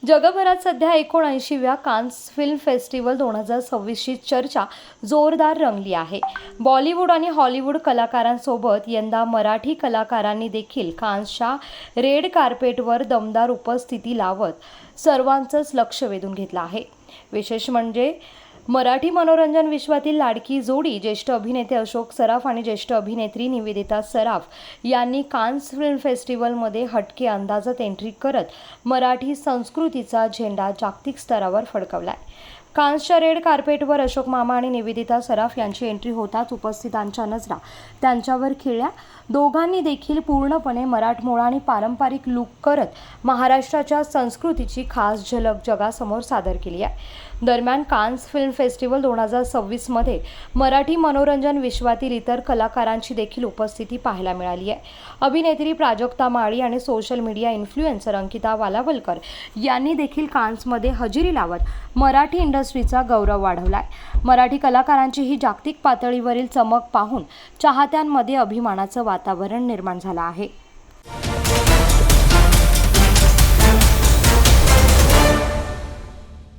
जगभरात सध्या 79व्या Cannes film festival 2026ची चर्चा जोरदार रंगली आहे. बॉलिवूड आणि हॉलिवूड कलाकारांसोबत यंदा मराठी कलाकारांनी देखील कान्सच्या रेड कार्पेटवर दमदार उपस्थिती लावत सर्वांचंच लक्ष वेधून घेतलं आहे. विशेष म्हणजे मराठी मनोरंजन विश्वातील लाडकी जोडी ज्येष्ठ अभिनेते अशोक सराफ आणि ज्येष्ठ अभिनेत्री निवेदिता सराफ यांनी कान्स फिल्म फेस्टिवलमध्ये हटके अंदाजात एंट्री करत मराठी संस्कृतीचा झेंडा जागतिक स्तरावर फडकवलाय. कान्सच्या रेड कार्पेटवर अशोक मामा आणि निवेदिता सराफ यांची एंट्री होताच उपस्थितांच्या नजरा त्यांच्यावर खिळल्या. दोघांनी देखील पूर्णपणे मराठमोळा आणि पारंपरिक लूक करत महाराष्ट्राच्या संस्कृतीची खास झलक जगासमोर सादर केली आहे. दरम्यान कान्स फिल्म फेस्टिवल 2026 मध्ये मराठी मनोरंजन विश्वातील इतर कलाकारांची देखील उपस्थिती पाहायला मिळाली आहे. अभिनेत्री प्राजक्ता माळी आणि social media influencer Ankita Walawalkar यांनी देखील कान्समध्ये हजेरी लावत मराठी इंडस्ट्रीचा गौरव वाढवलाय. मराठी कलाकारांची ही जागतिक पातळीवरील चमक पाहून चाहत्यांमध्ये अभिमानाचं वातावरण निर्माण झालं आहे.